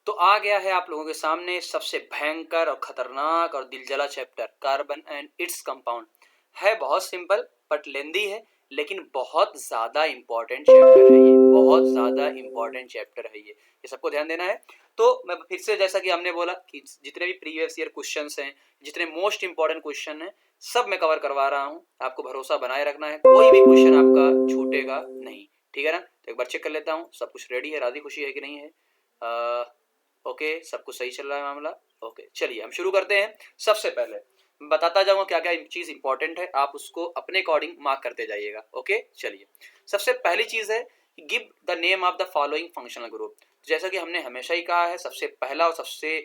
तो आ गया है आप लोगों के सामने सबसे भयंकर और खतरनाक और दिलजला chapter, carbon and its compound. है बहुत सिंपल बट लेंदी है, लेकिन बहुत ज़्यादा इंपॉर्टेंट चैप्टर है ये, बहुत ज़्यादा इंपॉर्टेंट चैप्टर है ये सबको ध्यान देना है। तो मैं फिर से जैसा कि हमने बोला कि जितने भी प्रीवियस ईयर क्वेश्चंस हैं, जितने मोस्ट इंपॉर्टेंट क्वेश्चन हैं, सब मैं कवर करवा रहा हूँ। आपको भरोसा बनाए रखना है, कोई भी क्वेश्चन आपका छूटेगा नहीं, ठीक है ना। तो एक बार चेक कर लेता हूँ सब कुछ रेडी है, राजी खुशी है कि नहीं है। ओके, सब कुछ सही चल रहा है मामला। ओके, चलिए हम शुरू करते हैं। सबसे पहले बताता जाऊंगा क्या क्या चीज इंपॉर्टेंट है, आप उसको अपने अकॉर्डिंग मार्क करते जाइएगा। ओके, चलिए सबसे पहली चीज है give the name of the following functional group. जैसा कि हमने हमेशा ही कहा है, सबसे पहला और सबसे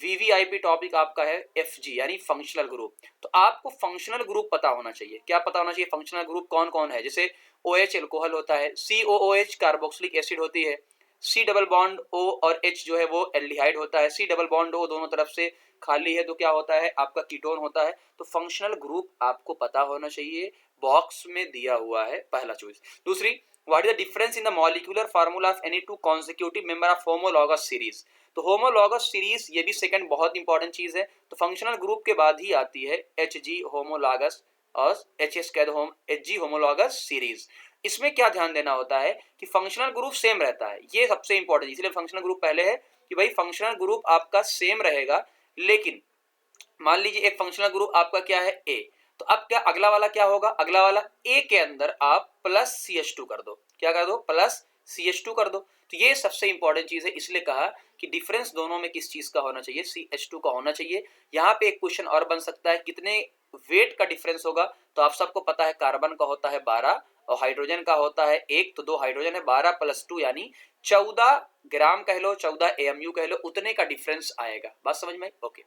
वीवीआईपी टॉपिक आपका है एफजी यानी फंक्शनल ग्रुप। तो आपको फंक्शनल ग्रुप पता होना चाहिए। क्या पता होना चाहिए? फंक्शनल ग्रुप कौन कौन है। जैसे OH एल्कोहल होता है, COOH कार्बोक्सिलिक एसिड होती है, C डबल बॉन्ड O और H जो है वो एल्डिहाइड होता है, C डबल बॉन्ड O दोनों तरफ से खाली है तो क्या होता है आपका कीटोन होता है। तो फंक्शनल ग्रुप आपको पता होना चाहिए, बॉक्स में दिया हुआ है, पहला चॉइस। दूसरी, what is the difference in the molecular formula of any two consecutive member of homologous series. तो होमोलॉगस सीरीज ये भी सेकंड बहुत इंपॉर्टेंट चीज है। तो फंक्शनल ग्रुप के बाद ही आती है HG होमोलॉगस और HS कह दो HG होमोलॉगस सीरीज। इसमें क्या ध्यान देना होता है कि फंक्शनल ग्रुप सेम रहता है, ये सबसे इंपॉर्टेंट, इसलिए फंक्शनल ग्रुप पहले है कि भाई फंक्शनल ग्रुप आपका सेम रहेगा। लेकिन मान लीजिए एक फंक्शनल ग्रुप आपका क्या है A, तो अब क्या अगला वाला क्या होगा, अगला वाला A के अंदर आप प्लस CH2 कर दो। क्या कर दो? प्लस CH2 कर दो। तो ये सबसे इंपॉर्टेंट चीज है, इसलिए कहा कि डिफरेंस दोनों में किस चीज का होना चाहिए, CH2 का होना चाहिए। यहाँ पे एक क्वेश्चन और बन सकता है, कितने वेट का डिफरेंस होगा। तो आप सबको पता है कार्बन का होता है 12 और हाइड्रोजन का होता है 1, तो 2 हाइड्रोजन है, 12 प्लस 2 यानी 14 ग्राम कह लो, 14 AMU कह लो, उतने का डिफरेंस आएगा। बात समझ में? ओके,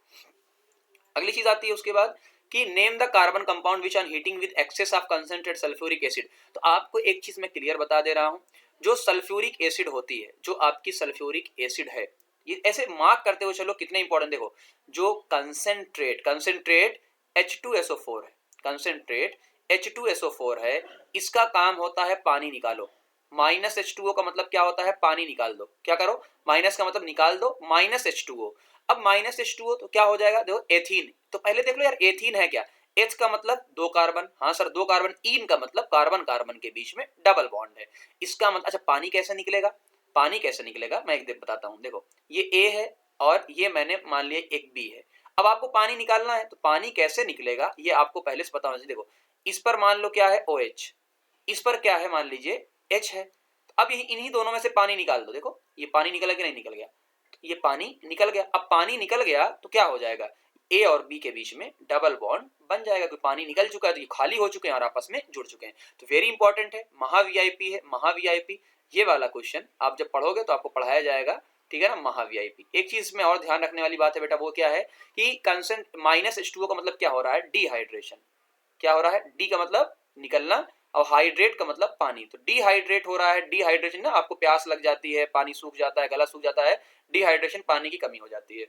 अगली चीज आती है उसके बाद कि name the carbon compound which on heating with excess of concentrate sulphuric acid. तो आपको एक चीज मैं क्लियर बता दे रहा हूं, जो सल्फ्यूरिक एसिड होती है, जो आपकी सल्फ्यूरिक एसिड है, ये ऐसे मार्क करते हुए चलो कितने इंपॉर्टेंट। देखो, जो कंसेंट्रेट कंसेंट्रेट H2SO4 है, कंसेंट्रेट H2SO4 है, इसका काम होता है पानी निकालो। माइनस H2O का मतलब क्या होता है? पानी निकाल दो। क्या करो? माइनस का मतलब निकाल दो, माइनस H2O। अब माइनस H2O तो क्या हो जाएगा? देखो एथीन। तो पहले देख लो यार, एथीन है क्या? H का मतलब 2 कार्बन, हाँ सर 2 कार्बन। ईन का मतलब कार्बन कार्बन के बीच में डबल बॉन्ड है, इसका मतलब। अच्छा, पानी कैसे निकलेगा? पानी कैसे निकलेगा मैं एक दिन बताता हूं। देखो, ये A है और ये मैंने मान लिया एक B है। अब आपको पानी निकालना है, तो पानी कैसे निकलेगा ये आपको पहले से पता होना चाहिए। देखो, इस पर मान लो क्या है? OH, इस पर क्या है? मान लीजिए H है। अब इन्हीं दोनों में से पानी निकाल दो। देखो, ये पानी निकल गया, नहीं निकल गया? ये पानी निकल गया। अब पानी निकल गया तो क्या हो जाएगा? A और B के बीच में डबल बॉन्ड बन जाएगा, क्योंकि पानी निकल चुका है, तो ये खाली हो चुके हैं और आपस में जुड़ चुके हैं। तो वेरी इंपॉर्टेंट है, महा वीआईपी है, महा वीआईपी। ये वाला क्वेश्चन आप जब पढ़ोगे तो आपको पढ़ाया जाएगा, ठीक है ना, महा वीआईपी। एक चीज में और ध्यान रखने वाली बात है बेटा, वो क्या है कि कंसेंट माइनस H2O का मतलब क्या हो रहा है? डिहाइड्रेशन। क्या हो रहा है? डी का मतलब निकलना और हाइड्रेट का मतलब पानी। तो डिहाइड्रेट हो रहा है, डिहाइड्रेशन ना, आपको प्यास लग जाती है, पानी सूख जाता है, गला सूख जाता है, डिहाइड्रेशन, पानी की कमी हो जाती है।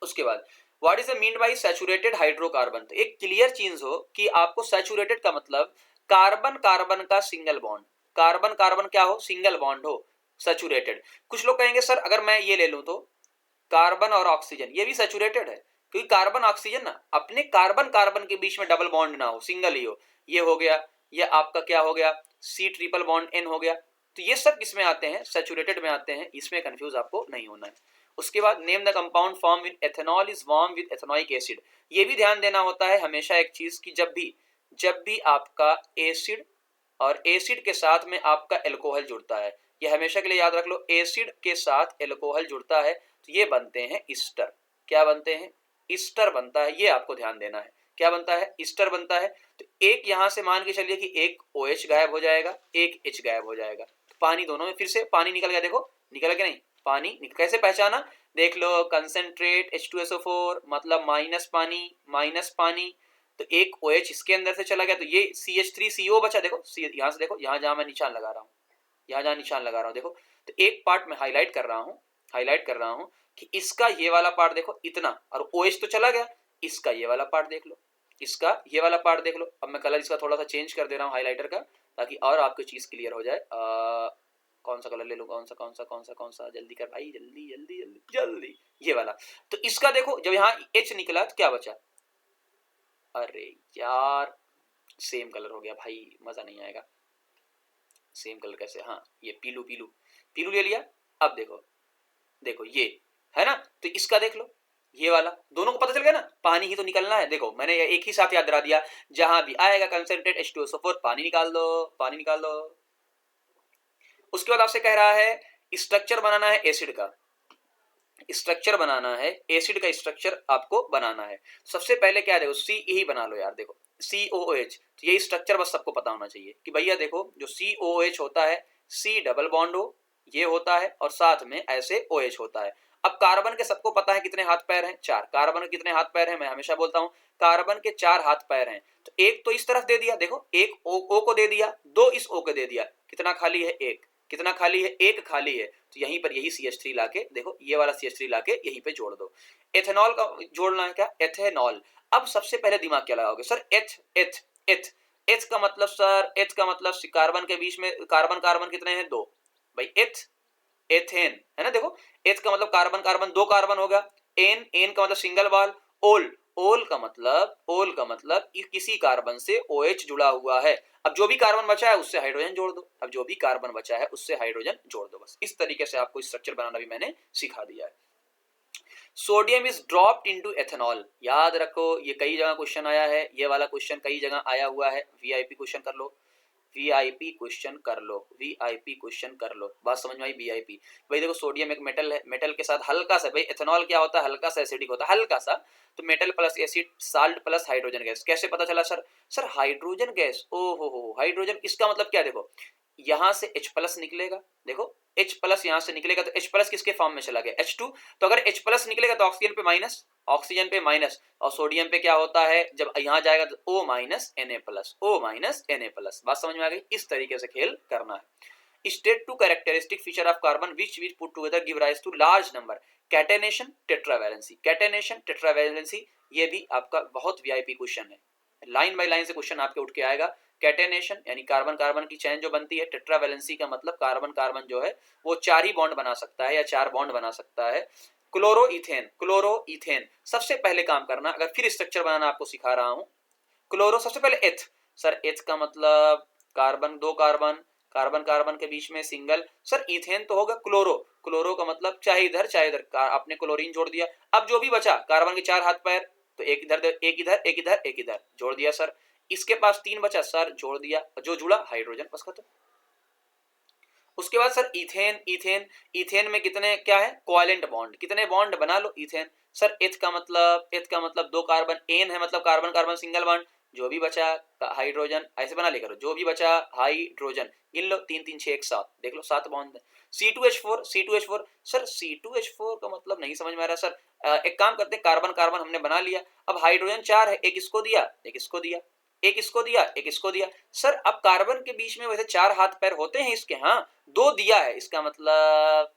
उसके बाद what is the mean by saturated hydrocarbon. तो एक क्लियर चीज हो कि आपको सैचुरेटेड का मतलब कार्बन कार्बन का सिंगल बॉन्ड, कार्बन कार्बन क्या हो? सिंगल बॉन्ड हो, सैचुरेटेड। कुछ लोग कहेंगे सर अगर मैं ये ले लूं तो कार्बन और ऑक्सीजन, ये भी सैचुरेटेड है, क्योंकि कार्बन ऑक्सीजन ना अपने कार्बन कार्बन के बीच में डबल बॉन्ड ना हो, सिंगल ही हो। ये हो गया, ये आपका क्या हो गया? C ट्रिपल बॉन्ड N हो गया। तो ये सब किसमें आते हैं? सैचुरेटेड में आते हैं, इसमें कंफ्यूज आपको नहीं होना है। उसके बाद name the compound form with ethanol is warm with ethanoic acid. ये भी ध्यान देना होता है हमेशा एक चीज की, जब भी आपका एसिड और एसिड के साथ में आपका एल्कोहल जुड़ता है, ये हमेशा के लिए याद रख लो, एसिड के साथ एल्कोहल जुड़ता है तो ये बनते हैं ईस्टर। क्या बनते हैं? ईस्टर बनता है, ये आपको ध्यान देना है। क्या बनता है? ईस्टर बनता है। तो एक यहां से मान के चलिए कि एक OH गायब हो जाएगा, एक H गायब हो जाएगा, तो पानी दोनों में फिर से पानी निकल गया। देखो निकल गया नहीं? पानी कैसे पहचाना? देख लो, कंसेंट्रेट H2SO4 मतलब माइनस पानी, माइनस पानी, तो एक OH इसके अंदर से चला गया, तो ये CH3CO बचा। देखो यहां से देखो, यहां जहां मैं निशान लगा रहा हूं, यहां जहां निशान लगा रहा हूं, देखो, तो एक पार्ट में हाईलाइट कर रहा हूं, हाईलाइट कर रहा हूं कि इसका ये वाला पार्ट देखो इतना, और OH तो चला गया, इसका ये वाला पार्ट देख लो, इसका ये वाला पार्ट देख लो। अब मैं कलर इसका थोड़ा सा चेंज कर दे रहा हूं हाईलाइटर का, ताकि और आपको चीज क्लियर हो जाए। कौन सा कलर ले लूं, कौन सा, जल्दी कर भाई, जल्दी जल्दी जल्दी जल्दी, ये वाला। तो इसका देखो जब यहाँ H निकला तो क्या बचा, अरे यार सेम कलर हो गया भाई, मजा नहीं आएगा। सेम कलर कैसे, हाँ ये पीलू पीलू पीलू ले लिया। अब देखो देखो ये है ना, तो इसका देख लो, ये वाला, दोनों को पता चल गया ना, पानी ही तो निकलना है। देखो मैंने एक ही साथ याद दिला दिया, जहां भी आएगा कंसंट्रेट H2SO4 पानी निकाल दो, पानी निकाल दो। उसके बाद आपसे कह रहा है स्ट्रक्चर बनाना है एसिड का, स्ट्रक्चर बनाना है एसिड का, स्ट्रक्चर आपको बनाना है। सबसे पहले क्या देखो, सी ही बना लो यार, देखो COOH, तो ये स्ट्रक्चर बस सबको पता होना चाहिए कि भैया देखो जो COOH होता है, C डबल बॉन्ड हो ये होता है, और साथ में ऐसे OH होता है। अब कार्बन के सबको पता है कितने हाथ पैर हैं, 4। कार्बन के कितने हाथ पैर हैं, मैं हमेशा बोलता हूं कार्बन के 4 हाथ पैर हैं। तो एक तो इस तरफ दे दिया, देखो एक O को दे दिया, 2 इस O को दे दिया, कितना खाली है, एक। कितना खाली है, एक खाली है, तो यहीं पर यही CH3 लाके, देखो ये वाला CH3 लाके यहीं पे जोड़ दो। एथेनॉल का जोड़ना है क्या, एथेनॉल। अब सबसे पहले दिमाग क्या लगाओगे, सर एथ एथ एथ, एथ का मतलब सर, एथ का मतलब कार्बन के बीच में कार्बन कार्बन कितने हैं, 2 भाई, एथ एथेन है ना। देखो एथ का मतलब कार्बन कार्बन, 2 कार्बन होगा, एन एन का मतलब सिंगल बॉल, ओल ओल का मतलब किसी कार्बन से OH जुड़ा हुआ है। अब जो भी कार्बन बचा है उससे हाइड्रोजन जोड़ दो, अब जो भी कार्बन बचा है उससे हाइड्रोजन जोड़ दो। बस इस तरीके से आपको स्ट्रक्चर बनाना भी मैंने सिखा दिया है। Sodium is dropped into ethanol, याद रखो ये कई जगह क्वेश्चन आया है, ये वाला क्वेश्चन कई जगह आया हुआ है। VIP क्वेश्चन कर लो, VIP क्वेश्चन कर लो, VIP क्वेश्चन कर लो, बात समझ में आई। VIP भाई देखो सोडियम एक मेटल है, मेटल के साथ हल्का सा, भाई एथेनॉल क्या होता है, हल्का सा एसिडिक होता है, हल्का सा, तो metal plus acid, salt plus hydrogen gas. कैसे पता चला सर, सर हाइड्रोजन गैस, ओ हो हाइड्रोजन, इसका मतलब क्या, देखो यहां से H प्लस निकलेगा, देखो H प्लस यहां से निकलेगा, तो H प्लस किसके फॉर्म में चला गया, H2, तो अगर H प्लस निकलेगा तो ऑक्सीजन पे माइनस, ऑक्सीजन पे माइनस, और सोडियम पे क्या होता है, जब यहां जाएगा तो O minus Na plus, O minus Na plus. बात समझ में आ गई, इस तरीके से खेल करना है। State two characteristic feature of carbon which which put together give rise to large number, catenation tetravalency, catenation tetravalency, ये भी आपका बहुत VIP क्वेश्चन है, लाइन बाय लाइन से क्वेश्चन आपके उठ के आएगा। कैटेनेशन यानी कार्बन कार्बन की चेन जो बनती है, टेट्रावैलेंसी का मतलब कार्बन कार्बन जो है वो 4 ही बॉन्ड बना सकता है या 4 बॉन्ड बना सकता है। क्लोरोइथेन, क्लोरोइथेन सबसे पहले काम करना, अगर फिर स्ट्रक्चर बनाना आपको सिखा रहा हूं, क्लोरो सबसे पहले एथ, सर एथ का मतलब कार्बन, 2 कार्बन, कार्बन कार्बन के बीच में सिंगल, सर इथेन तो होगा क्लोरो, क्लोरो का मतलब चाहे इधर आपने क्लोरीन जोड़ दिया। अब जो भी बचा कार्बन के 4 हाथ पैर, तो एक इधर एक इधर एक इधर एक इधर जोड़ दिया सर। इसके पास 3 बचा सर, जोड़ दिया, जो जुड़ा हाइड्रोजन, बस खत्म। उसके बाद सर इथेन, इथेन इथेन में कितने क्या है, कोवेलेंट बॉन्ड, कितने बॉन्ड बना लो इथेन। सर एथ का मतलब 2 कार्बन, एन है मतलब कार्बन कार्बन सिंगल बॉन्ड, जो भी बचा हाइड्रोजन, ऐसे बना लेकर जो भी बचा हाइड्रोजन, इन लो 3 3 6 1 7, देख लो 7 बॉन्ड। C2H4 सर C2H4 का मतलब नहीं समझ में आ रहा सर, एक काम करते हैं, कार्बन कार्बन हमने बना लिया, अब हाइड्रोजन 4 है, एक इसको दिया एक इसको दिया एक इसको दिया एक इसको दिया। सर अब कार्बन के बीच में वैसे 4 हाथ पैर होते हैं इसके, हाँ 2 दिया है, इसका मतलब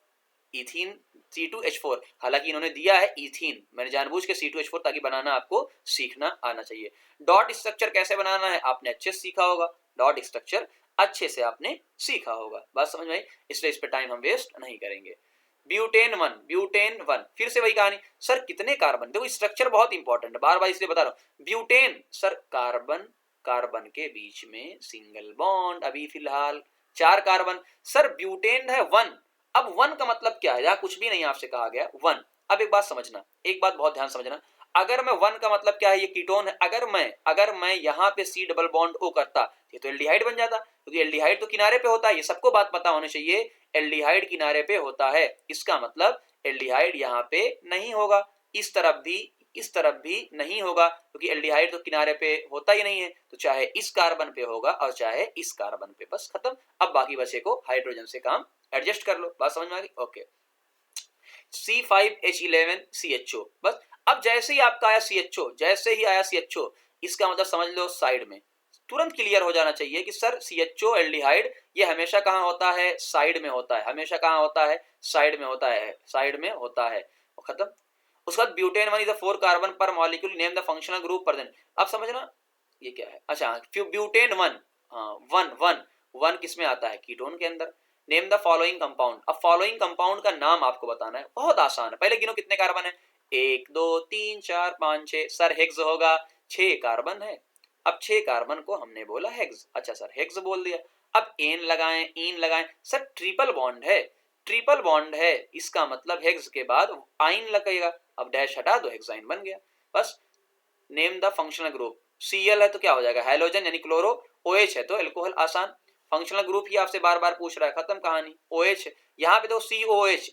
इथीन C2H4, हालांकि इन्होंने दिया है इथीन, मैंने जानबूझ के C2H4 ताकि बनाना आपको सीखना आना चाहिए। डॉट स्ट्रक्चर कैसे बनाना है आपने अच्छे से सीखा होगा, डॉट स्ट्रक्चर अच्छे से आपने सीखा होगा, बात समझ में आई, इसलिए इस पे टाइम हम वेस्ट नहीं करेंगे। ब्यूटेन 1 फिर से वही कहानी, सर कितने कार्बन, देखो स्ट्रक्चर बहुत इंपॉर्टेंट है, बार बार इसलिए बता रहा हूं। ब्यूटेन सर कार्बन कार्बन के बीच में सिंगल बॉन्ड, अभी फिलहाल 4 कार्बन, सर ब्यूटेन है 1, अब 1 का मतलब क्या है, यहां कुछ भी नहीं आपसे कहा गया 1। अब एक बात समझना, एक बात बहुत ध्यान समझना, अगर मैं 1 का मतलब क्या है, ये कीटोन है, अगर मैं यहां पे C डबल बॉन्ड O करता, ये तो एल्डिहाइड बन जाता, क्योंकि एल्डिहाइड तो किनारे पे होता है, ये सबको बात पता होनी चाहिए, एल्डिहाइड किनारे पे होता है, इसका मतलब एल्डिहाइड यहाँ पे नहीं होगा, इस तरफ भी नहीं होगा, क्योंकि एल्डिहाइड तो किनारे पे होता ही नहीं है, तो चाहे इस कार्बन पे होगा और चाहे इस कार्बन पे, बस खत्म। अब बाकी बचे को हाइड्रोजन से काम एडजस्ट कर लो, बात समझ में आ गई, ओके। C5H11CHO, बस अब जैसे ही आपका आया CHO, जैसे ही आया CHO, इसका मतलब समझ लो साइड में, तुरंत क्लियर हो जाना चाहिए कि सर CHO एल्डिहाइड ये हमेशा कहां होता है, साइड में होता है, हमेशा कहां होता है, साइड में होता है, साइड में होता है, खत्म। उसके बाद ब्यूटेन 1 इज द 4 कार्बन पर molecule, name the functional group present. अब समझना ये क्या है, अच्छा ब्यूटेन 1, हाँ 1 किस में आता है, कीटोन के अंदर, नेम द फॉलोइंग कंपाउंड। अब फॉलोइंग कंपाउंड का नाम आपको बताना है, बहुत आसान है। पहले गिनो कितने कार्बन है, 1 2 3 4 5 6। सर हेक्स होगा, 6 कार्बन है। अब 6 कार्बन को हमने बोला हेक्स। अच्छा सर हेक्स बोल दिया, अब एन लगाएं, इन लगाएं। सर ट्रिपल बॉन्ड है, ट्रिपल बॉन्ड है, इसका मतलब हेक्स के बाद आइन लगेगा। अब डैश हटा दो, हेक्साइन बन गया। बस name the functional group. Cl है तो क्या हो जाएगा, हेलोजन यानी क्लोरो। OH है तो अल्कोहल, आसान। फंक्शनल ग्रुप ही आपसे बार बार पूछ रहा है, खत्म कहानी। OH यहाँ पे तो COH,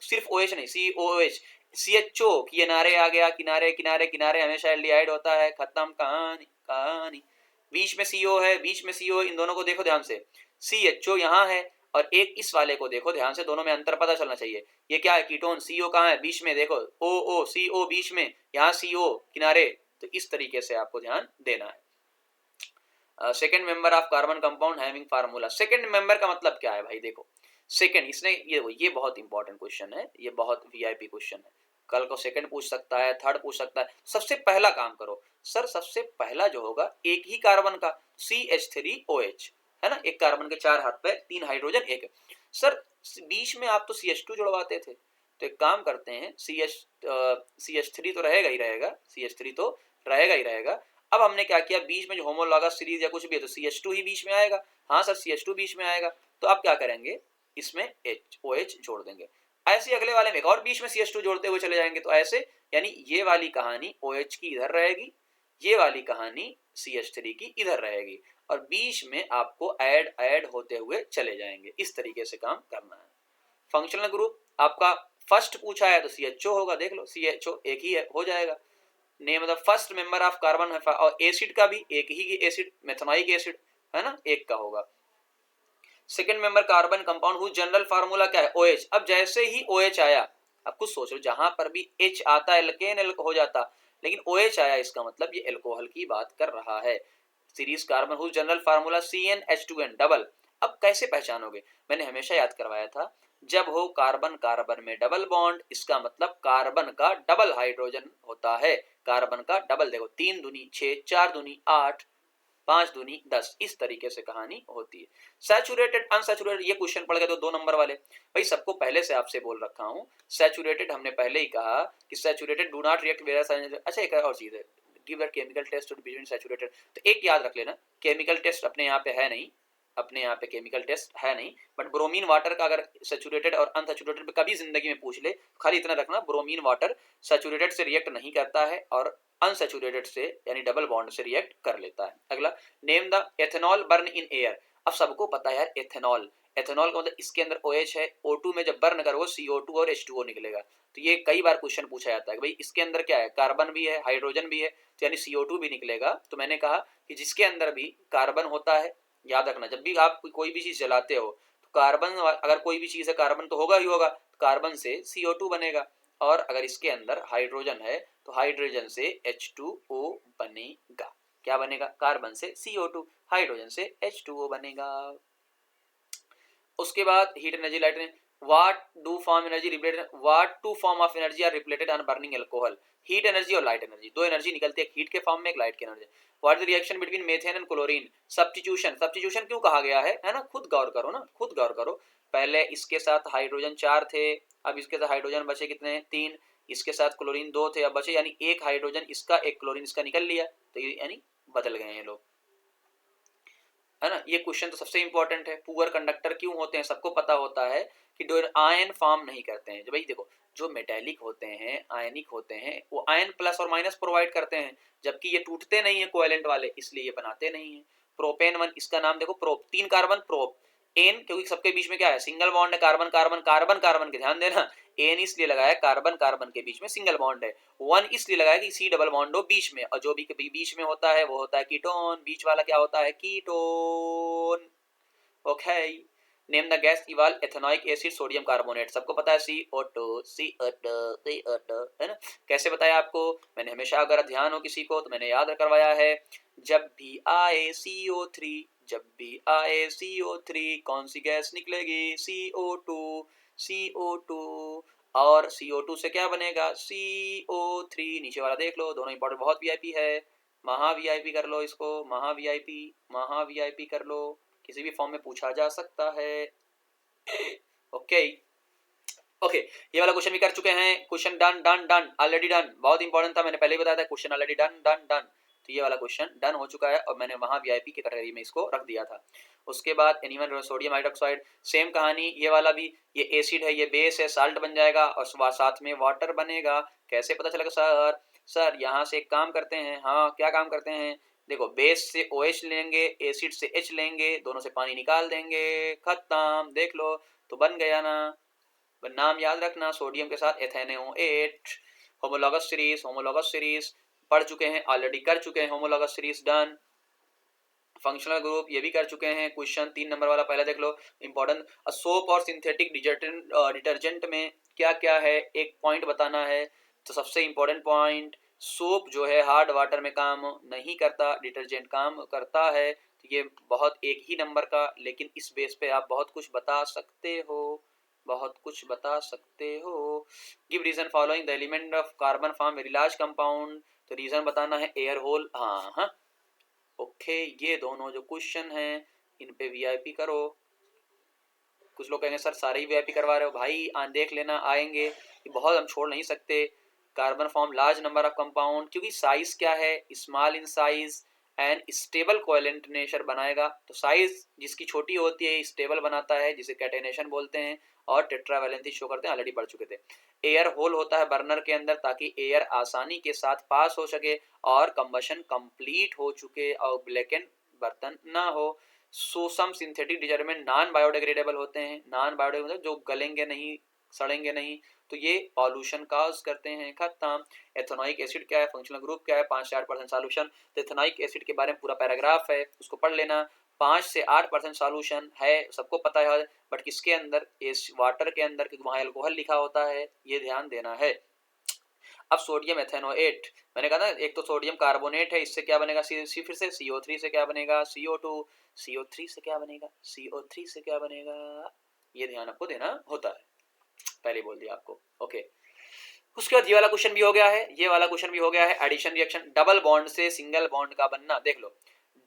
सिर्फ OH नहीं, COH। CHO किनारे आ गया, किनारे किनारे किनारे हमेशा एल्डिहाइड होता है, खत्म कहानी कहानी। बीच में CO है, बीच में CO, इन दोनों को देखो ध्यान से। CHO यहाँ है और एक इस वाले को देखो ध्यान से, दोनों में अंतर पता चलना चाहिए। ये क्या है, कीटोन। CO कहाँ है, बीच में देखो, OO CO बीच में, यहाँ CO किनारे। तो इस तरीके से आपको ध्यान देना है। Second member of carbon compound having formula. Second member का मतलब क्या है भाई, देखो सेकेंड, इसने ये बहुत इंपॉर्टेंट क्वेश्चन है, ये बहुत वीआईपी क्वेश्चन है। कल को सेकंड पूछ सकता है, थर्ड पूछ सकता है। सबसे पहला काम करो सर, सबसे पहला जो होगा एक ही कार्बन का CH3OH है ना, एक कार्बन के 4 हाथ पे 3 हाइड्रोजन एक है। सर बीच में आप तो CH2 जुड़वाते थे, तो एक काम करते हैं, CH3 तो रहेगा ही रहेगा, CH3 तो रहेगा ही रहेगा। अब हमने क्या किया, बीच में जो होमोलॉगस सीरीज या कुछ भी है तो CH2 ही बीच में आएगा। हाँ सर CH2 बीच में आएगा, तो आप क्या करेंगे, इसमें OH जोड़ देंगे। ऐसे अगले वाले में एक और बीच में CH2 जोड़ते हुए चले जाएंगे, तो ऐसे, यानी ये वाली कहानी OH की इधर रहेगी, ये वाली कहानी CH3 की इधर रहेगी, और बीच में आपको ऐड होते हुए चले जाएंगे। इस तरीके से काम करना है। फंक्शनल ग्रुप आपका फर्स्ट पूछा है तो CHO होगा, देख लो CHO एक ही है, हो जाएगा। Name the first member of carbon, और एसिड का भी एक ही एसिड, मेथनोइक एसिड है ना, एक का होगा। Second member carbon compound whose general formula क्या है, OH। अब जैसे ही OH आया, अब कुछ सोच लो, जहां पर भी H आता है एल्केन हो जाता, लेकिन OH आया, इसका मतलब ये एल्कोहल की बात कर रहा है। Series carbon whose general formula CnH2n double. अब कैसे पहचानोगे, मैंने हमेशा याद करवाया था, जब हो कार्बन कार्बन में डबल बॉन्ड, इसका मतलब कार्बन का डबल हाइड्रोजन होता है, कार्बन का डबल। देखो 3 दूनी 6, 4 दूनी 8, 5 दूनी 10, इस तरीके से कहानी होती है। सैचुरेटेड अनसैचुरेटेड, ये क्वेश्चन पड़ गए तो 2 नंबर वाले। भाई सबको पहले से आपसे बोल रखा हूं, सैचुरेटेड हमने पहले ही कहा कि saturated do not react where. अच्छा एक और चीज है, give the chemical test between saturated. तो एक याद रख लेना, केमिकल टेस्ट अपने यहाँ पे है नहीं, अपने यहाँ पे केमिकल टेस्ट है नहीं, बट ब्रोमीन वाटर का अगर सैचुरेटेड और अनसैचुरेटेड कभी जिंदगी में पूछ ले, खाली इतना रखना, ब्रोमीन वाटर सैचुरेटेड से रिएक्ट नहीं करता है और अनसैचुरेटेड से यानी डबल बॉन्ड से रिएक्ट कर लेता है। अगला, name the ethanol burn in air. अब सबको पता है यार एथेनॉल, एथेनॉल का मतलब इसके अंदर OH है, O2 में जब बर्न करोगे CO2 और H2O निकलेगा। तो ये कई बार क्वेश्चन पूछा जाता है कि भाई इसके अंदर क्या है, कार्बन भी है, हाइड्रोजन भी है, तो यानी CO2 भी निकलेगा। तो मैंने कहा कि जिसके अंदर भी कार्बन होता है, याद रखना जब भी आप कोई भी चीज जलाते हो तो कार्बन, अगर कोई भी चीज है कार्बन तो होगा ही होगा, कार्बन से CO2 बनेगा, और अगर इसके अंदर हाइड्रोजन है तो हाइड्रोजन से H2O बनेगा। क्या बनेगा, कार्बन से CO2, हाइड्रोजन से H2O बनेगा। उसके बाद heat energy, light energy. What do form energy repleted, what two form of energy are repleted on burning alcohol. Heat energy और लाइट एनर्जी, 2 एनर्जी निकलती है, हीट के फॉर्म में, एक लाइट की energy. What the reaction between methane and chlorine, substitution. Substitution क्यों कहा गया है ना, खुद गौर करो ना, खुद गौर करो। पहले इसके साथ हाइड्रोजन 4 थे, अब इसके साथ हाइड्रोजन बचे कितने, 3। इसके साथ क्लोरीन 2 थे, अब बचे, यानी एक हाइड्रोजन इसका, एक क्लोरीन इसका निकल लिया, तो ये यानी बदल गए हैं लोग, है ना। ये क्वेश्चन तो सबसे इंपॉर्टेंट है। पुअर कंडक्टर क्यों होते हैं, सबको पता होता है कि दो आयन फॉर्म नहीं करते हैं। जो भाई देखो, जो मेटेलिक होते हैं, आयनिक होते हैं, वो आयन प्लस और माइनस प्रोवाइड करते हैं, जबकि ये टूटते नहीं है कोवेलेंट वाले, इसलिए ये बनाते नहीं है। प्रोपेन 1, इसका नाम देखो प्रोप, 3 कार्बन प्रोप। एन क्योंकि सबके बीच में क्या है, सिंगल बॉन्ड है, कार्बन कार्बन कार्बन कार्बन के, ध्यान देना, एन इसलिए लगाया कार्बन कार्बन के बीच में सिंगल बॉन्ड है। 1 इसलिए लगाया कि सी डबल बॉन्ड हो बीच में, और जो भी बीच में होता है वो होता है कीटोन, बीच वाला क्या होता है, ketone. Okay, name the gas evolved ethanoic acid sodium carbonate, सबको पता है CO2 CO2 CO2, है ना। कैसे बताया आपको, मैंने हमेशा, अगर ध्यान हो किसी को तो मैंने याद करवाया है, जब भी आए CO3, जब भी आए CO3, कौन सी गैस निकलेगी, CO2 CO2, और CO2 से क्या बनेगा, CO3। नीचे वाला देख लो, दोनों इंपॉर्टेंट, बहुत वीआईपी है, महा वीआईपी कर लो इसको, महा वीआईपी कर लो, किसी भी फॉर्म में पूछा जा सकता है। ओके ओके, ये वाला क्वेश्चन भी कर चुके हैं। Question done done done, already done. बहुत इंपॉर्टेंट था, मैंने पहले ही बताया था, question already done done done. तो ये वाला क्वेश्चन डन हो चुका है और मैंने वहां वीआईपी के कैटेगरी में इसको रख दिया था। उसके बाद एनिमल सोडियम हाइड्रोक्साइड, सेम कहानी, ये वाला भी, ये एसिड है, ये बेस है, साल्ट बन जाएगा और साथ में वाटर बनेगा। कैसे पता चलेगा सर? सर यहाँ से एक काम करते हैं। हाँ, क्या काम करते हैं? देखो, बेस से OH लेंगे, एसिड से H लेंगे, दोनों से पानी निकाल देंगे, खत्म। देख लो, तो बन गया ना। नाम याद रखना, सोडियम के साथ एथेनोएट, होमोलॉगस सीरीज पढ़ चुके हैं, ऑलरेडी कर चुके हैं, homologous series done. Functional group ये भी कर चुके हैं। क्वेश्चन 3 नंबर वाला पहले देख लो, इंपॉर्टेंट। सोप और सिंथेटिक डिटर्जेंट में क्या क्या है, एक पॉइंट बताना है। तो सबसे इंपॉर्टेंट पॉइंट, सोप जो है हार्ड वाटर में काम नहीं करता, डिटर्जेंट काम करता है। तो ये बहुत एक ही नंबर का, लेकिन इस बेस पे आप बहुत कुछ बता सकते हो, बहुत कुछ बता सकते हो। Give reason following the element of carbon form very large compound. तो रीजन बताना है एयर होल। हाँ हाँ, ओके, ये दोनों जो क्वेश्चन हैं इन पे वीआईपी करो। कुछ लोग कहेंगे सर सारे ही वीआईपी करवा रहे हो, भाई देख लेना, आएंगे, बहुत हम छोड़ नहीं सकते। Carbon form large number of compound, क्योंकि साइज क्या है, small in size and stable covalent nature बनाएगा। तो साइज जिसकी छोटी होती है स्टेबल बनाता है, जिसे कैटेनेशन बोलते हैं, और टेट्रावैलेंसी शो करते हैं, ऑलरेडी पढ़ चुके थे। एयर होल होता है बर्नर के अंदर, ताकि एयर आसानी के साथ पास हो सके और कंबशन कंप्लीट हो चुके और ब्लैकन बर्तन ना हो। सम सिंथेटिक डिटर्जेंट नॉन बायोडिग्रेडेबल होते हैं, नॉन बायोडिग्रेडेबल जो गलेंगे नहीं, सड़ेंगे नहीं, तो ये पॉल्यूशन काज करते हैं, खत्म। एथेनोइक एसिड क्या है, फंक्शनल ग्रुप क्या है, 5 से 8% सॉल्यूशन। तो एथेनोइक एसिड के बारे में पूरा पैराग्राफ है, उसको पढ़ लेना। 5 से 8% सॉल्यूशन है, सबको पता है, बट किसके अंदर, इस वाटर के अंदर, क्योंकि वहां अल्कोहल लिखा होता है, ये ध्यान देना है। अब सोडियम एथेनोएट, मैंने कहा ना, एक तो सोडियम कार्बोनेट है, इससे क्या बनेगा, सी फिर से CO3 से क्या बनेगा, CO2, CO3 से क्या बनेगा, CO3 से क्या बनेगा, ये ध्यान आपको देना होता है, पहले बोल दिया आपको। ओके, उसके बाद ये वाला क्वेश्चन भी हो गया है, ये वाला क्वेश्चन भी हो गया है। एडिशन रिएक्शन, डबल बॉन्ड से सिंगल बॉन्ड का बनना। देख लो,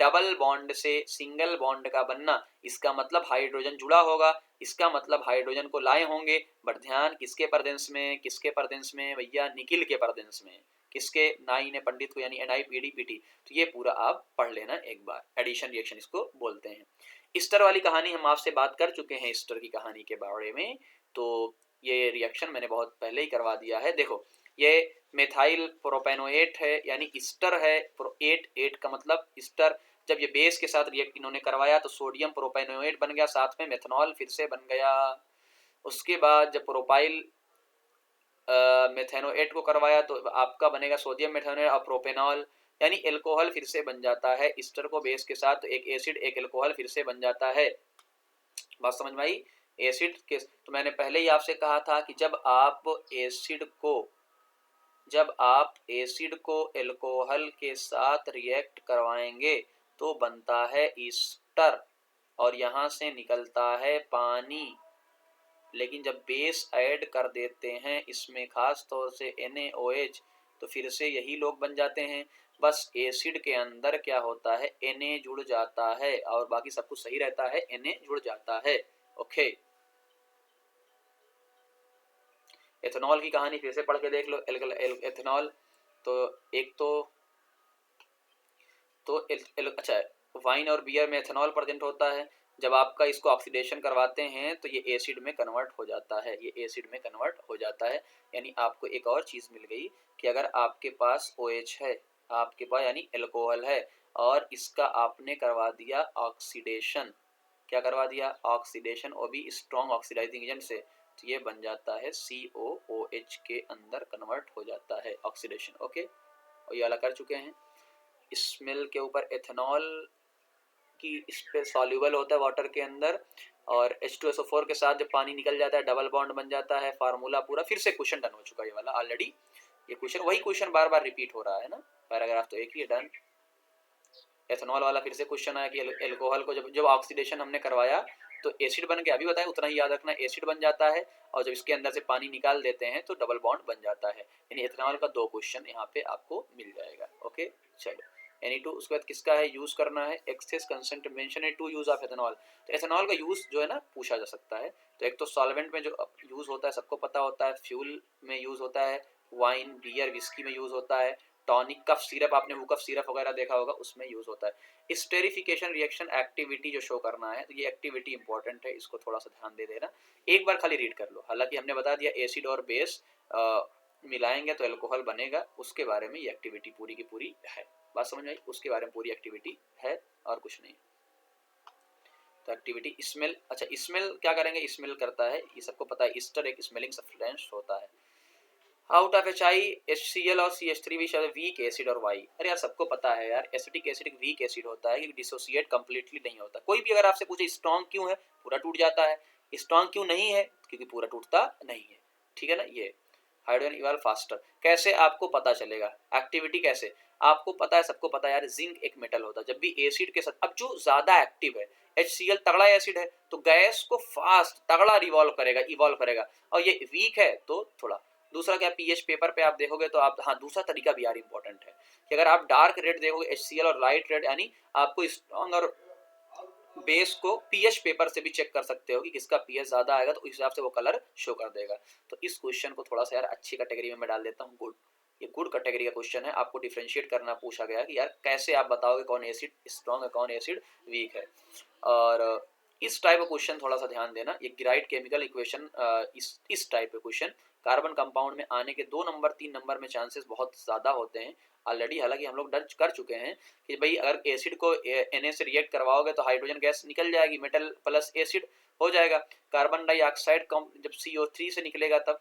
डबल बॉन्ड से सिंगल बॉन्ड का बनना, इसका मतलब हाइड्रोजन जुड़ा होगा, इसका मतलब हाइड्रोजन को लाए होंगे, बट ध्यान किसके परदेंश में, किसके परदेंश में भैया, निकिल के परदेंश में। किसके, नाई ने पंडित को, यानी NiPDPT। तो ये पूरा आप पढ़ लेना एक बार, एडिशन रिएक्शन इसको बोलते हैं। ईस्टर वाली कहानी हम आपसे बात कर चुके हैं, ईस्टर की कहानी के बारे में, तो ये रिएक्शन मैंने बहुत पहले ही करवा दिया है। देखो, ये मेथाइल प्रोपेनोएट है, यानी ईस्टर है। एट का मतलब ईस्टर। जब ये बेस के साथ रिएक्ट इन्होंने करवाया तो सोडियम प्रोपेनोएट बन गया, साथ में मेथनॉल फिर से बन गया। उसके बाद जब प्रोपाइल मेथेनोएट को करवाया तो आपका बनेगा सोडियम मेथेनोएट और प्रोपेनॉल, यानी एल्कोहल फिर से बन जाता है ईस्टर को बेस के साथ। तो एक एसिड एक एल्कोहल फिर से बन जाता है। बात समझ में आई? एसिड के, तो मैंने पहले ही आपसे कहा था कि जब आप एसिड को एल्कोहल के साथ रिएक्ट करवाएंगे तो बनता है ईस्टर और यहाँ से निकलता है पानी। लेकिन जब बेस ऐड कर देते हैं इसमें, खास तौर से NaOH, तो फिर से यही लोग बन जाते हैं। बस एसिड के अंदर क्या होता है, Na जुड़ जाता है और बाकी सब कुछ सही रहता है, Na जुड़ जाता है। ओके, एथेनॉल की कहानी फिर से पढ़ के देख लो। एथेनॉल तो एक अच्छा, वाइन और बियर में एथेनॉल प्रेजेंट होता है। जब आपका इसको ऑक्सीडेशन करवाते हैं तो ये एसिड में कन्वर्ट हो जाता है, ये एसिड में कन्वर्ट हो जाता है। यानी आपको एक और चीज़ मिल गई कि अगर आपके पास OH है, आपके पास यानी एल्कोहल है, और इसका आपने करवा दिया ऑक्सीडेशन, क्या करवा दिया, ऑक्सीडेशन, और भी स्ट्रॉन्ग ऑक्सीडाइजिंग एजेंट से, तो ये बन जाता है COOH के अंदर कन्वर्ट हो जाता है, ऑक्सीडेशन। ओके, और ये वाला कर चुके हैं। स्मेल के ऊपर एथेनॉल की इस पे सॉल्यूबल होता है वाटर के अंदर, और H2SO4 के साथ जब पानी निकल जाता है डबल बॉन्ड बन जाता है। फार्मूला पूरा फिर से क्वेश्चन डन हो चुका है, ये वाला ऑलरेडी, ये क्वेश्चन वही क्वेश्चन बार बार रिपीट हो रहा है ना, पैराग्राफ तो एक ही है, डन। एथेनॉल वाला फिर से क्वेश्चन आया कि एल्कोहल को जब ऑक्सीडेशन हमने करवाया तो एसिड बन गया, अभी बताया उतना ही याद रखना, एसिड बन जाता है, और जब इसके अंदर से पानी निकाल देते हैं तो डबल बॉन्ड बन जाता है। यानी एथेनॉल का 2 क्वेश्चन यहाँ पे आपको मिल जाएगा। ओके, चलो Na2, उसके बाद किसका है यूज करना है, एक्सेस कंसंट्रेशन है टू यूज ऑफ एथेनॉल। तो एथेनॉल का यूज जो है ना पूछा जा सकता है। तो एक तो सॉल्वेंट में जो यूज होता है सबको पता होता है, फ्यूल में यूज होता है, वाइन बियर विस्की में यूज होता है, टॉनिक कफ सिरप, आपने वो कफ सिरप वगैरह देखा होगा उसमें यूज होता है। स्टेरिफिकेशन रिएक्शन एक्टिविटी जो शो करना है, तो ये एक्टिविटी इंपॉर्टेंट है, इसको थोड़ा सा ध्यान दे देना, एक बार खाली रीड कर लो। हालांकि हमने बता दिया एसिड और बेस मिलाएंगे तो अल्कोहल बनेगा, उसके बारे में ये एक्टिविटी पूरी की पूरी है। बात समझ में आई, उसके बारे में पूरी एक्टिविटी है और कुछ नहीं। तो एक्टिविटी स्मेल, अच्छा स्मेल क्या करेंगे, स्मेल करता है, ये सबको पता है, ईस्टर एक स्मेलिंग सब्सटेंस होता है। आउट ऑफ HI HCl और CH3 which are weak acid और वाई। अरे यार सबको पता है यार, एसिटिक एसिड एक वीक एसिड होता है, डिसोसिएट कंप्लीटली नहीं होता। कोई भी अगर आपसे पूछे स्ट्रॉन्ग क्यों है, पूरा टूट जाता है, स्ट्रॉन्ग क्यों नहीं है, क्योंकि पूरा टूटता नहीं है, ठीक है ना। ये हाइड्रोजन इवॉल्व फास्टर, कैसे आपको पता चलेगा, एक्टिविटी कैसे आपको पता है, सबको पता है यार, जिंक एक मेटल होता है, जब भी एसिड के साथ, अब जो ज्यादा एक्टिव है HCl तगड़ा एसिड है तो गैस को फास्ट तगड़ा रिवॉल्व करेगा, इवॉल्व करेगा, और ये वीक है तो थोड़ा। दूसरा क्या, पीएच पेपर पे आप देखोगे तो आप, हाँ दूसरा तरीका भी यार इंपॉर्टेंट है कि अगर आप डार्क रेड देखोगे HCl और लाइट रेड, यानी आपको स्ट्रॉन्ग और बेस को पीएच पेपर से भी चेक कर सकते हो कि किसका पीएच ज्यादा आएगा, तो उस हिसाब से वो कलर शो कर देगा। तो इस क्वेश्चन को थोड़ा सा यार अच्छी कैटेगरी में मैं डाल देता हूँ, गुड। ये गुड कैटेगरी का क्वेश्चन है, आपको डिफरेंशिएट करना पूछा गया कि यार कैसे आप बताओगे कौन एसिड स्ट्रॉन्ग है कौन एसिड वीक है। और इस टाइप का क्वेश्चन थोड़ा सा ध्यान देना, ये गिराइड केमिकल इक्वेशन, इस टाइप के क्वेश्चन कार्बन कंपाउंड में आने के 2 नंबर 3 नंबर में चांसेस बहुत ज़्यादा होते हैं ऑलरेडी। हालांकि हम लोग डच कर चुके हैं कि भाई अगर एसिड को Na से रिएक्ट करवाओगे तो हाइड्रोजन गैस निकल जाएगी, मेटल प्लस एसिड हो जाएगा, कार्बन डाइऑक्साइड कम जब CO3 से निकलेगा तब,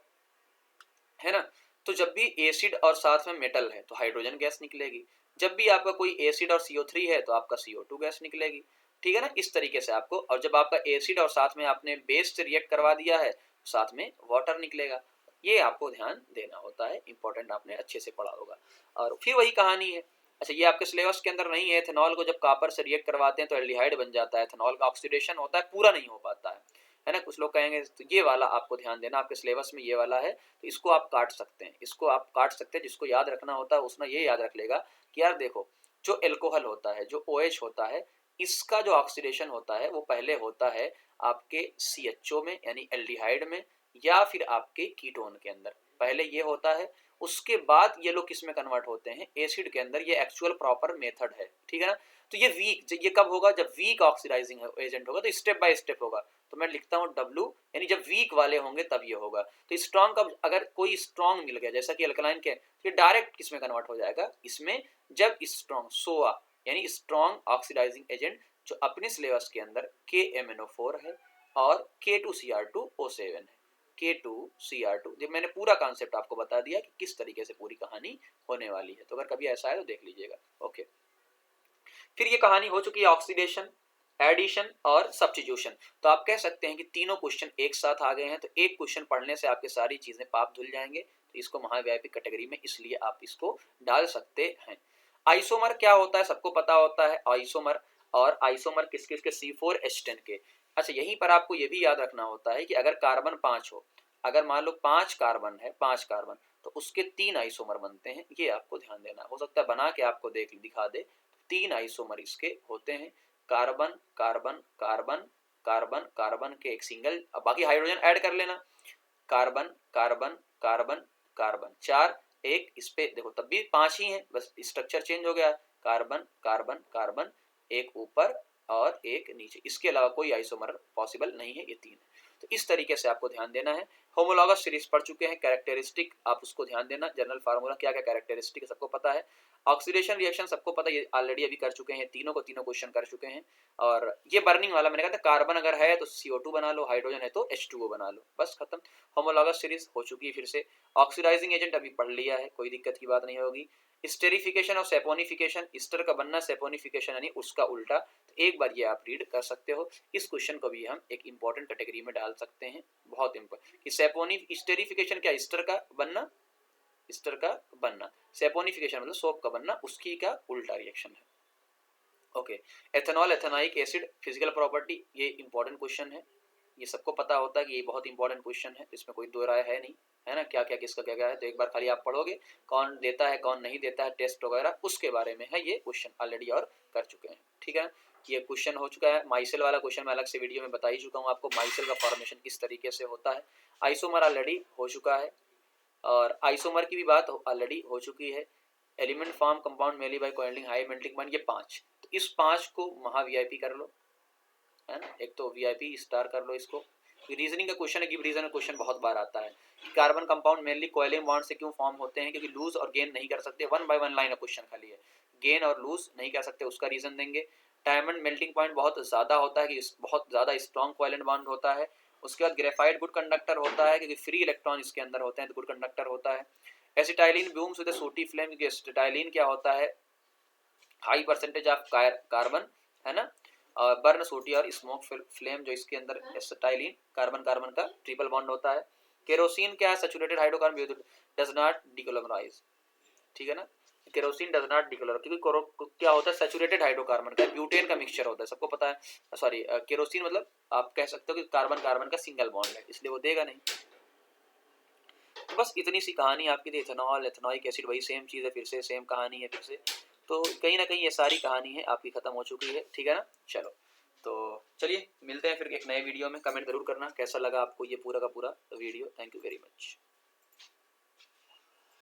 है ना। तो जब भी एसिड और साथ में मेटल है तो हाइड्रोजन गैस निकलेगी, जब भी आपका कोई एसिड और CO3 है तो आपका CO2 गैस निकलेगी, ठीक है ना। इस तरीके से आपको, और जब आपका एसिड और साथ में आपने बेस से रिएक्ट करवा दिया है साथ में वाटर निकलेगा, ये आपको ध्यान देना होता है, इंपॉर्टेंट, आपने अच्छे से पढ़ा होगा। और फिर वही कहानी है, अच्छा ये आपके सिलेबस के अंदर नहीं है, एथेनॉल को जब कॉपर से रिएक्ट करवाते हैं तो एल्डिहाइड बन जाता है, एथेनॉल का ऑक्सीडेशन होता है, पूरा नहीं हो पाता है ना। कुछ लोग कहेंगे तो ये वाला आपको ध्यान देना, आपके सिलेबस में ये वाला है तो इसको आप काट सकते हैं, इसको आप काट सकते हैं, जिसको याद रखना होता है उसने ये याद रख लेगा कि यार देखो जो एल्कोहल होता है, जो OH होता है, इसका जो ऑक्सीडेशन होता है वो पहले होता है आपके CHO में यानी एल्डिहाइड में, या फिर आपके कीटोन के अंदर, पहले ये होता है, उसके बाद ये लोग किस में कन्वर्ट होते हैं, एसिड के अंदर। ये एक्चुअल प्रॉपर मेथड है, ठीक है ना। तो ये वीक, ये कब होगा, जब वीक ऑक्सीडाइजिंग एजेंट होगा, तो स्टेप बाय स्टेप होगा। तो मैं लिखता हूँ W, यानी जब वीक वाले होंगे तब ये होगा। तो स्ट्रॉन्ग का अगर कोई स्ट्रॉन्ग मिल गया जैसा कि अल्कलाइन के, तो ये डायरेक्ट किसमें कन्वर्ट हो जाएगा, इसमें, जब स्ट्रॉन्ग सोआ यानी स्ट्रॉन्ग ऑक्सीडाइजिंग एजेंट जो अपने सिलेबस के अंदर KMnO4 है और K2Cr2O7 है, K2Cr2, जब मैंने पूरा कॉन्सेप्ट आपको बता दिया कि किस तरीके से पूरी कहानी होने वाली है, तो अगर कभी ऐसा है तो देख लीजिएगा। ओके, फिर ये कहानी हो चुकी है ऑक्सीडेशन, एडिशन और सब्स्टिट्यूशन। तो आप कह सकते हैं कि तीनों क्वेश्चन एक साथ आ गए हैं, तो एक क्वेश्चन पढ़ने से आपके सारी चीजें पाप धुल जाएंगे, तो इसको महाव्यापी कैटेगरी में इसलिए आप इसको डाल सकते हैं। आइसोमर क्या होता है सबको पता होता है, आइसोमर, और आइसोमर किस किस के, C4H10 के। अच्छा यहीं पर आपको ये भी याद रखना होता है कि अगर कार्बन 5 हो, अगर मान लो 5 कार्बन है, 5 कार्बन, तो उसके 3 आइसोमर बनते हैं, ये आपको ध्यान देना। हो सकता है बना के आपको दिखा दे, 3 आइसोमर इसके होते हैं, carbon carbon carbon carbon carbon के एक सिंगल, अब बाकी हाइड्रोजन ऐड कर लेना, कार्बन कार्बन कार्बन कार्बन 4, एक इस पे देखो तब भी 5 ही है, बस स्ट्रक्चर चेंज हो गया, कार्बन कार्बन कार्बन, एक ऊपर और एक नीचे, इसके अलावा कोई आइसोमर पॉसिबल नहीं है, ये 3 है। तो इस तरीके से आपको ध्यान देना है। होमोलॉगस सीरीज पढ़ चुके हैं, कैरेक्टरिस्टिक आप उसको ध्यान देना, जनरल फार्मूला क्या क्या कैरेक्टरिस्टिक है सबको पता है, ऑक्सीडेशन रिएक्शन सबको पता है, ये ऑलरेडी अभी कर चुके हैं, तीनों क्वेश्चन कर चुके हैं। और ये बर्निंग वाला मैंने कहा था, कार्बन अगर है तो CO2 बना लो, हाइड्रोजन है तो H2O बना लो, बस खत्म। होमोलॉगस सीरीज हो चुकी है फिर से। ऑक्सीडाइजिंग एजेंट अभी पढ़ लिया है, कोई दिक्कत की बात नहीं होगी। स्टेरिफिकेशन और सेपोनिफिकेशन, स्टर का बनना, सेपोनिफिकेशन यानी उसका उल्टा, तो एक बार ये आप रीड कर सकते हो। इस क्वेश्चन को भी हम एक इंपॉर्टेंट कैटेगरी में डाल सकते हैं, बहुत इंपॉर्टेंट, कि स्टेरिफिकेशन क्या, स्टर का बनना, स्टर का बनना, सेपोनिफिकेशन मतलब सोप का बनना, उसकी का उल्टा रिएक्शन है। Okay, ethanol ethanoic acid physical property, ये इंपॉर्टेंट क्वेश्चन है, ये सबको पता होता है कि ये बहुत इंपॉर्टेंट क्वेश्चन है, इसमें कोई दो राय है नहीं, है ना, क्या क्या किसका क्या क्या है। तो एक बार खाली आप पढ़ोगे कौन देता है कौन नहीं देता है टेस्ट वगैरह, उसके बारे में है ये क्वेश्चन ऑलरेडी और कर चुके हैं। ठीक है, ये क्वेश्चन हो चुका है। माइसेल वाला क्वेश्चन मैं अलग से वीडियो में बता ही चुका हूँ आपको, माइसेल का फॉर्मेशन किस तरीके से होता है। आइसोमर ऑलरेडी हो चुका है, और आइसोमर की भी बात ऑलरेडी हो चुकी है। Element form compound mainly by कोएल्डिंग हाई मेल्टिंग पॉइंट, ये 5, तो इस 5 को महा वीआईपी कर लो, है ना। एक तो वीआईपी स्टार कर लो इसको। रीजनिंग का क्वेश्चन है, गिव रीजन का क्वेश्चन बहुत बार आता है कि कार्बन कंपाउंड मेनली कोएलिंग बॉन्ड से क्यों फॉर्म होते हैं, क्योंकि लूज और गेन नहीं कर सकते। 1 बाय 1 लाइन का क्वेश्चन खाली है, गेन और लूज नहीं कर सकते, उसका रीजन देंगे। डायमंड मेल्टिंग पॉइंट बहुत ज़्यादा होता है कि बहुत ज़्यादा स्ट्रॉन्ग कोवेलेंट बॉन्ड होता है। उसके बाद ग्रेफाइट गुड कंडक्टर होता है क्योंकि फ्री इलेक्ट्रॉन इसके अंदर होते हैं, तो गुड कंडक्टर होता है। Acetylene blooms with sooty flame, क्योंकि एसिटाइलिन क्या होता है, हाई परसेंटेज ऑफ कार्बन, है ना, बर्न सोटी और स्मोक फ्लेम जो इसके अंदर एसिटाइलिन कार्बन कार्बन का ट्रिपल बॉन्ड होता है। केरोसिन क्या है, सैचुरेटेड हाइड्रोकार्बन डज नॉट डिकोलोमराइज, ठीक है ना। केरोसिन डज नॉट डिकलर, क्योंकि क्या होता है, सैचुरेटेड हाइड्रोकार्बन का ब्यूटेन का मिक्सचर होता है, सबको पता है। सॉरी, केरोसिन मतलब आप कह सकते हो कि कार्बन कार्बन का सिंगल बॉन्ड है, इसलिए वो देगा नहीं। तो बस इतनी सी कहानी आपकी थी। इथेनॉल एथेनॉइक एसिड वही सेम चीज़ है, फिर से सेम कहानी है फिर से। तो कहीं ना कहीं ये सारी कहानी है आपकी ख़त्म हो चुकी है, ठीक है ना। चलो, तो चलिए मिलते हैं फिर एक नए वीडियो में। कमेंट जरूर करना कैसा लगा आपको ये पूरा का पूरा video. Thank you very much.